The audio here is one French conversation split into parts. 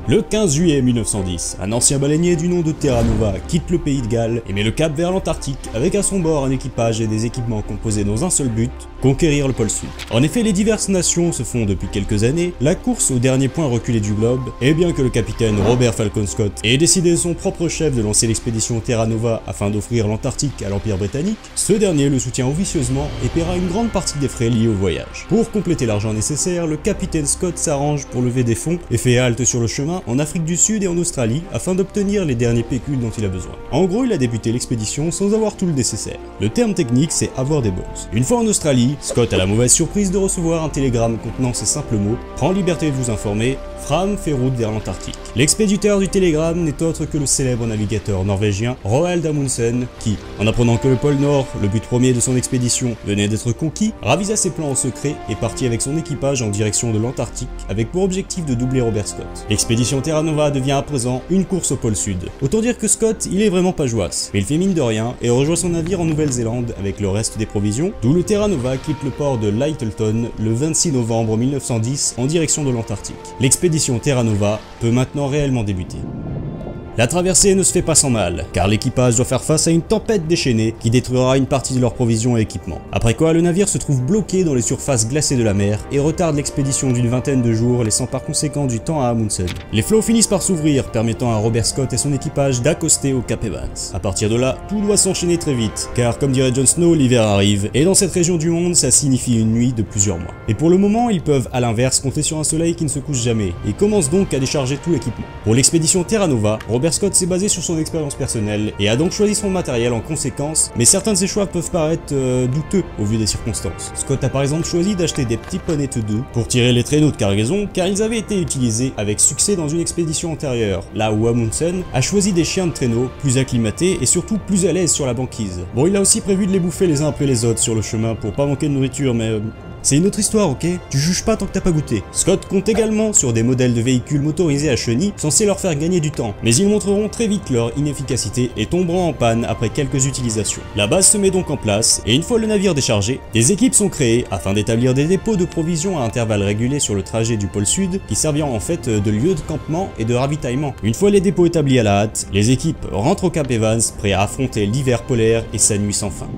Le 15 juillet 1910, un ancien baleinier du nom de Terra Nova quitte le pays de Galles et met le cap vers l'Antarctique avec à son bord un équipage et des équipements composés dans un seul but, conquérir le pôle sud. En effet, les diverses nations se font depuis quelques années la course au dernier point reculé du globe, et bien que le capitaine Robert Falcon Scott ait décidé de son propre chef de lancer l'expédition Terra Nova afin d'offrir l'Antarctique à l'Empire britannique, ce dernier le soutient officieusement et paiera une grande partie des frais liés au voyage. Pour compléter l'argent nécessaire, le capitaine Scott s'arrange pour lever des fonds et fait halte sur le chemin en Afrique du Sud et en Australie afin d'obtenir les derniers pécules dont il a besoin. En gros, il a débuté l'expédition sans avoir tout le nécessaire. Le terme technique, c'est avoir des bonds. Une fois en Australie, Scott a la mauvaise surprise de recevoir un télégramme contenant ces simples mots: « Prends liberté de vous informer, Fram fait route vers l'Antarctique ». L'expéditeur du télégramme n'est autre que le célèbre navigateur norvégien Roald Amundsen qui, en apprenant que le pôle Nord, le but premier de son expédition, venait d'être conquis, ravisa ses plans en secret et partit avec son équipage en direction de l'Antarctique avec pour objectif de doubler Robert Scott. L'expédition Terra Nova devient à présent une course au pôle Sud. Autant dire que Scott, il est vraiment pas jouasse, mais il fait mine de rien et rejoint son navire en Nouvelle-Zélande avec le reste des provisions, d'où le Terra Nova quitte le port de Lyttelton le 26 novembre 1910 en direction de l'Antarctique. L'expédition Terra Nova peut maintenant réellement débuter. La traversée ne se fait pas sans mal, car l'équipage doit faire face à une tempête déchaînée qui détruira une partie de leurs provisions et équipements. Après quoi, le navire se trouve bloqué dans les surfaces glacées de la mer et retarde l'expédition d'une vingtaine de jours, laissant par conséquent du temps à Amundsen. Les flots finissent par s'ouvrir, permettant à Robert Scott et son équipage d'accoster au Cap Evans. À partir de là, tout doit s'enchaîner très vite, car comme dirait Jon Snow, l'hiver arrive, et dans cette région du monde, ça signifie une nuit de plusieurs mois. Et pour le moment, ils peuvent à l'inverse compter sur un soleil qui ne se couche jamais, et commencent donc à décharger tout l'équipement. Pour l'expédition Terra Nova, Robert Scott s'est basé sur son expérience personnelle et a donc choisi son matériel en conséquence, mais certains de ses choix peuvent paraître douteux au vu des circonstances. Scott a par exemple choisi d'acheter des petits poneys teudeux pour tirer les traîneaux de cargaison car ils avaient été utilisés avec succès dans une expédition antérieure, là où Amundsen a choisi des chiens de traîneau plus acclimatés et surtout plus à l'aise sur la banquise. Bon, il a aussi prévu de les bouffer les uns après les autres sur le chemin pour pas manquer de nourriture, mais c'est une autre histoire, ok? Tu juges pas tant que t'as pas goûté. Scott compte également sur des modèles de véhicules motorisés à chenilles censés leur faire gagner du temps, mais ils montreront très vite leur inefficacité et tomberont en panne après quelques utilisations. La base se met donc en place, et une fois le navire déchargé, des équipes sont créées afin d'établir des dépôts de provisions à intervalles réguliers sur le trajet du pôle sud, qui serviront en fait de lieu de campement et de ravitaillement. Une fois les dépôts établis à la hâte, les équipes rentrent au Cap Evans, prêts à affronter l'hiver polaire et sa nuit sans fin.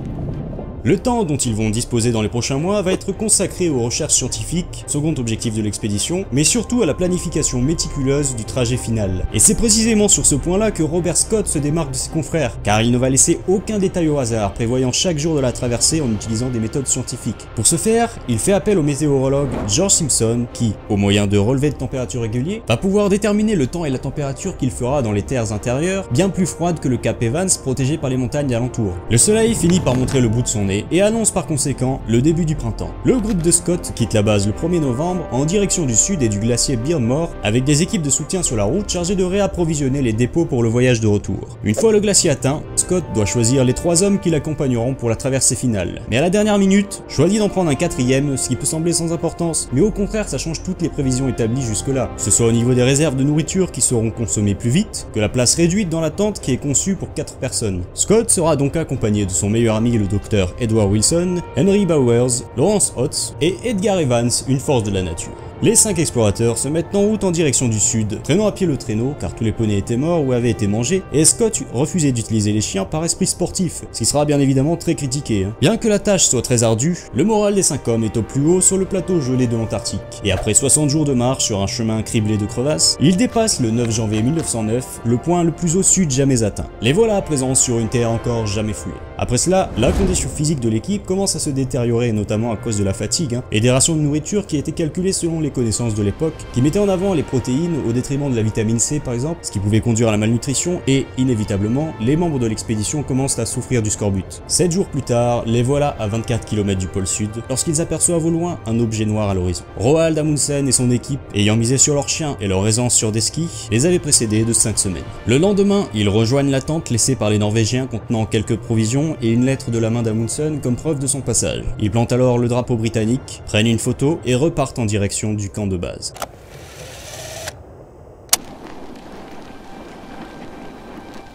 Le temps dont ils vont disposer dans les prochains mois va être consacré aux recherches scientifiques, second objectif de l'expédition, mais surtout à la planification méticuleuse du trajet final. Et c'est précisément sur ce point-là que Robert Scott se démarque de ses confrères, car il ne va laisser aucun détail au hasard, prévoyant chaque jour de la traversée en utilisant des méthodes scientifiques. Pour ce faire, il fait appel au météorologue George Simpson, qui, au moyen de relevés de température réguliers, va pouvoir déterminer le temps et la température qu'il fera dans les terres intérieures, bien plus froides que le Cap Evans protégé par les montagnes alentour. Le soleil finit par montrer le bout de son nez, et annonce par conséquent le début du printemps. Le groupe de Scott quitte la base le 1er novembre en direction du sud et du glacier Beardmore avec des équipes de soutien sur la route chargées de réapprovisionner les dépôts pour le voyage de retour. Une fois le glacier atteint, Scott doit choisir les 3 hommes qui l'accompagneront pour la traversée finale. Mais à la dernière minute, choisit d'en prendre un 4e, ce qui peut sembler sans importance, mais au contraire ça change toutes les prévisions établies jusque-là, que ce soit au niveau des réserves de nourriture qui seront consommées plus vite, que la place réduite dans la tente qui est conçue pour 4 personnes. Scott sera donc accompagné de son meilleur ami le docteur Edward Wilson, Henry Bowers, Lawrence Hotz et Edgar Evans, une force de la nature. Les 5 explorateurs se mettent en route en direction du sud, traînant à pied le traîneau car tous les poneys étaient morts ou avaient été mangés, et Scott refusait d'utiliser les chiens par esprit sportif, ce qui sera bien évidemment très critiqué. Bien que la tâche soit très ardue, le moral des 5 hommes est au plus haut sur le plateau gelé de l'Antarctique, et après 60 jours de marche sur un chemin criblé de crevasses, ils dépassent le 9 janvier 1909, le point le plus au sud jamais atteint. Les voilà à présent sur une terre encore jamais foulée. Après cela, la condition physique de l'équipe commence à se détériorer, notamment à cause de la fatigue, et des rations de nourriture qui étaient calculées selon les connaissances de l'époque, qui mettaient en avant les protéines au détriment de la vitamine C par exemple, ce qui pouvait conduire à la malnutrition, et inévitablement, les membres de l'expédition commencent à souffrir du scorbut. 7 jours plus tard, les voilà à 24 km du pôle sud, lorsqu'ils aperçoivent au loin un objet noir à l'horizon. Roald Amundsen et son équipe, ayant misé sur leurs chiens et leur aisance sur des skis, les avaient précédés de 5 semaines. Le lendemain, ils rejoignent la tente laissée par les Norvégiens contenant quelques provisions et une lettre de la main d'Amundsen comme preuve de son passage. Ils plantent alors le drapeau britannique, prennent une photo et repartent en direction du camp de base.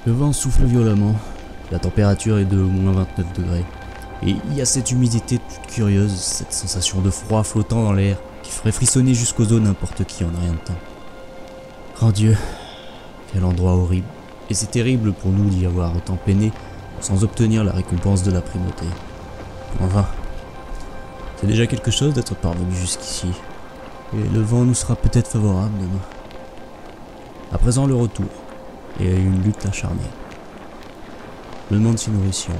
Le vent souffle violemment, la température est de moins 29 degrés. Et il y a cette humidité toute curieuse, cette sensation de froid flottant dans l'air qui ferait frissonner jusqu'aux os n'importe qui en un rien de temps. Oh Dieu, quel endroit horrible. Et c'est terrible pour nous d'y avoir autant peiné sans obtenir la récompense de la primauté. Enfin, c'est déjà quelque chose d'être parvenu jusqu'ici. Et le vent nous sera peut-être favorable demain. À présent le retour, et une lutte acharnée. Je me demande si nous réussirons.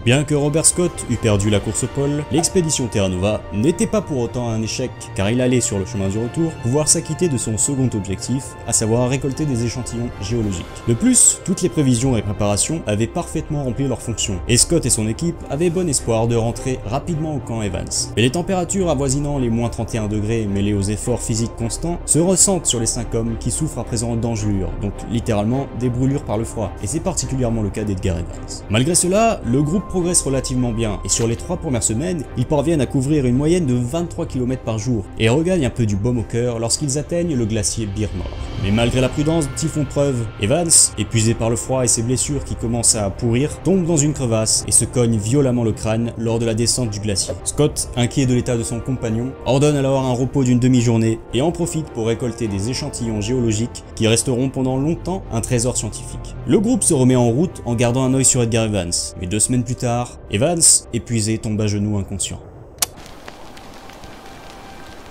Bien que Robert Scott eût perdu la course au pôle, l'expédition Terra Nova n'était pas pour autant un échec, car il allait sur le chemin du retour pouvoir s'acquitter de son second objectif, à savoir récolter des échantillons géologiques. De plus, toutes les prévisions et préparations avaient parfaitement rempli leur fonction, et Scott et son équipe avaient bon espoir de rentrer rapidement au camp Evans. Mais les températures avoisinant les moins 31 degrés mêlées aux efforts physiques constants se ressentent sur les 5 hommes qui souffrent à présent d'engelures, donc littéralement des brûlures par le froid, et c'est particulièrement le cas d'Edgar Evans. Malgré cela, le groupe progresse relativement bien, et sur les 3 premières semaines, ils parviennent à couvrir une moyenne de 23 km par jour, et regagnent un peu du baume au cœur lorsqu'ils atteignent le glacier Beer Mort. Mais malgré la prudence dont ils font preuve, Evans, épuisé par le froid et ses blessures qui commencent à pourrir, tombe dans une crevasse et se cogne violemment le crâne lors de la descente du glacier. Scott, inquiet de l'état de son compagnon, ordonne alors un repos d'une demi-journée et en profite pour récolter des échantillons géologiques qui resteront pendant longtemps un trésor scientifique. Le groupe se remet en route en gardant un œil sur Edgar Evans, mais 2 semaines plus tard, Evans, épuisé, tombe à genoux inconscient.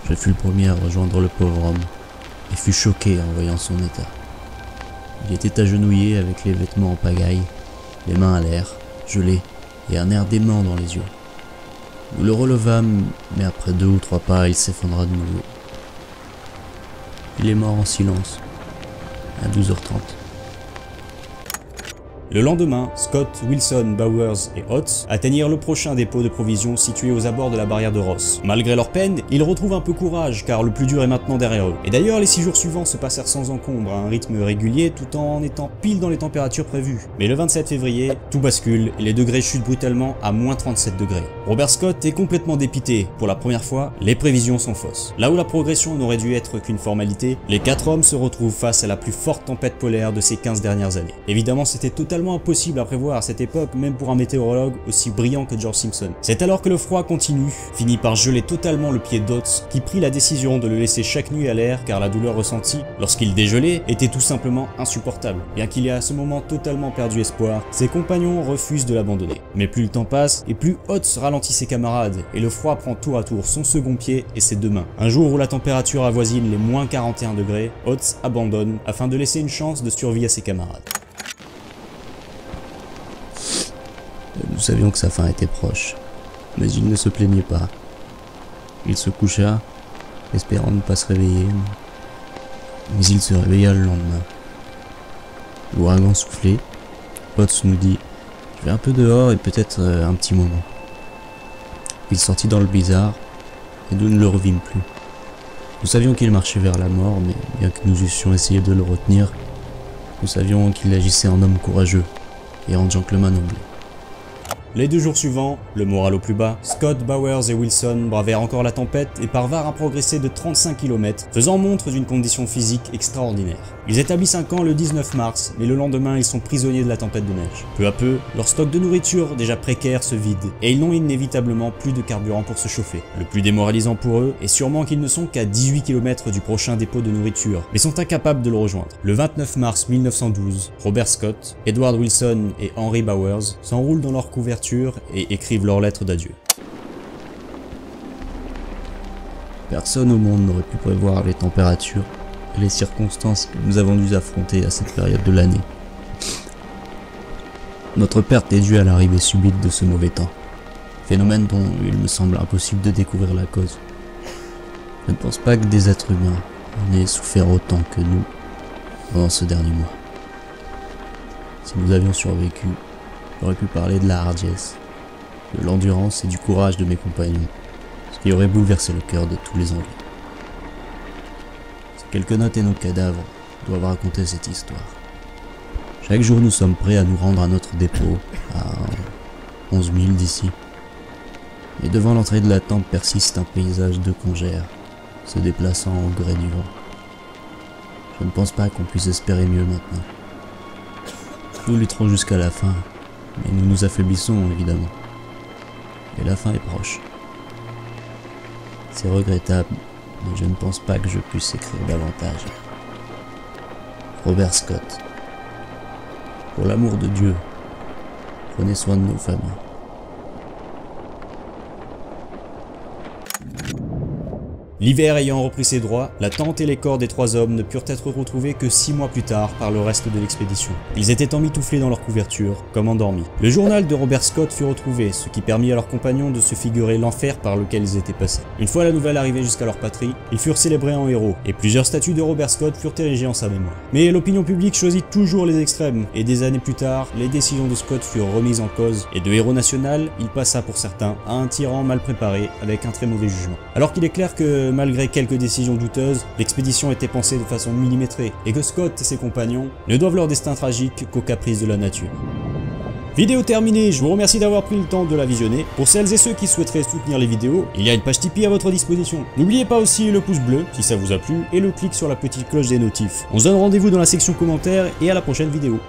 Je fus le premier à rejoindre le pauvre homme, et fus choqué en voyant son état. Il était agenouillé avec les vêtements en pagaille, les mains à l'air, gelé, et un air dément dans les yeux. Nous le relevâmes, mais après 2 ou 3 pas, il s'effondra de nouveau. Il est mort en silence, à 12h30. Le lendemain, Scott, Wilson, Bowers et Hotz atteignirent le prochain dépôt de provisions situé aux abords de la barrière de Ross. Malgré leur peine, ils retrouvent un peu courage car le plus dur est maintenant derrière eux. Et d'ailleurs, les 6 jours suivants se passèrent sans encombre, à un rythme régulier tout en étant pile dans les températures prévues. Mais le 27 février, tout bascule et les degrés chutent brutalement à moins 37 degrés. Robert Scott est complètement dépité. Pour la première fois, les prévisions sont fausses. Là où la progression n'aurait dû être qu'une formalité, les 4 hommes se retrouvent face à la plus forte tempête polaire de ces 15 dernières années. Évidemment, c'était totalement impossible à prévoir à cette époque, même pour un météorologue aussi brillant que George Simpson. C'est alors que le froid continue, finit par geler totalement le pied d'Hotz, qui prit la décision de le laisser chaque nuit à l'air car la douleur ressentie, lorsqu'il dégelait, était tout simplement insupportable. Bien qu'il ait à ce moment totalement perdu espoir, ses compagnons refusent de l'abandonner. Mais plus le temps passe, et plus Hotz ralentit ses camarades, et le froid prend tour à tour son second pied et ses 2 mains. Un jour où la température avoisine les moins 41 degrés, Hotz abandonne afin de laisser une chance de survie à ses camarades. Nous savions que sa fin était proche, mais il ne se plaignait pas. Il se coucha, espérant ne pas se réveiller, mais il se réveilla le lendemain. L'ouragan soufflait, Hotz nous dit « Je vais un peu dehors et peut-être un petit moment ». Il sortit dans le blizzard, et nous ne le revîmes plus. Nous savions qu'il marchait vers la mort, mais bien que nous eussions essayé de le retenir, nous savions qu'il agissait en homme courageux et en gentleman anglais. Les 2 jours suivants, le moral au plus bas, Scott, Bowers et Wilson bravèrent encore la tempête et parvinrent à progresser de 35 km, faisant montre d'une condition physique extraordinaire. Ils établissent un camp le 19 mars, mais le lendemain ils sont prisonniers de la tempête de neige. Peu à peu, leur stock de nourriture déjà précaire se vide, et ils n'ont inévitablement plus de carburant pour se chauffer. Le plus démoralisant pour eux est sûrement qu'ils ne sont qu'à 18 km du prochain dépôt de nourriture, mais sont incapables de le rejoindre. Le 29 mars 1912, Robert Scott, Edward Wilson et Henry Bowers s'enroulent dans leur couverture et écrivent leur lettre d'adieu. Personne au monde n'aurait pu prévoir les températures et les circonstances que nous avons dû affronter à cette période de l'année. Notre perte est due à l'arrivée subite de ce mauvais temps, phénomène dont il me semble impossible de découvrir la cause. Je ne pense pas que des êtres humains en aient souffert autant que nous pendant ce dernier mois. Si nous avions survécu, j'aurais pu parler de la hardiesse, de l'endurance et du courage de mes compagnons, ce qui aurait bouleversé le cœur de tous les Anglais. Ces quelques notes et nos cadavres doivent raconter cette histoire. Chaque jour nous sommes prêts à nous rendre à notre dépôt, à 11 000 d'ici. Et devant l'entrée de la tente persiste un paysage de congères, se déplaçant au gré du vent. Je ne pense pas qu'on puisse espérer mieux maintenant. Nous lutterons jusqu'à la fin, mais nous nous affaiblissons et la fin est proche. C'est regrettable, mais je ne pense pas que je puisse écrire davantage. Robert Scott. Pour l'amour de Dieu, prenez soin de nos familles. L'hiver ayant repris ses droits, la tente et les corps des 3 hommes ne purent être retrouvés que 6 mois plus tard par le reste de l'expédition. Ils étaient emmitouflés dans leur couverture, comme endormis. Le journal de Robert Scott fut retrouvé, ce qui permit à leurs compagnons de se figurer l'enfer par lequel ils étaient passés. Une fois la nouvelle arrivée jusqu'à leur patrie, ils furent célébrés en héros, et plusieurs statues de Robert Scott furent érigées en sa mémoire. Mais l'opinion publique choisit toujours les extrêmes, et des années plus tard, les décisions de Scott furent remises en cause, et de héros national, il passa pour certains à un tyran mal préparé, avec un très mauvais jugement. Alors qu'il est clair que malgré quelques décisions douteuses, l'expédition était pensée de façon millimétrée, et que Scott et ses compagnons ne doivent leur destin tragique qu'aux caprices de la nature. Vidéo terminée, je vous remercie d'avoir pris le temps de la visionner. Pour celles et ceux qui souhaiteraient soutenir les vidéos, il y a une page Tipeee à votre disposition. N'oubliez pas aussi le pouce bleu si ça vous a plu, et le clic sur la petite cloche des notifs. On se donne rendez-vous dans la section commentaires, et à la prochaine vidéo.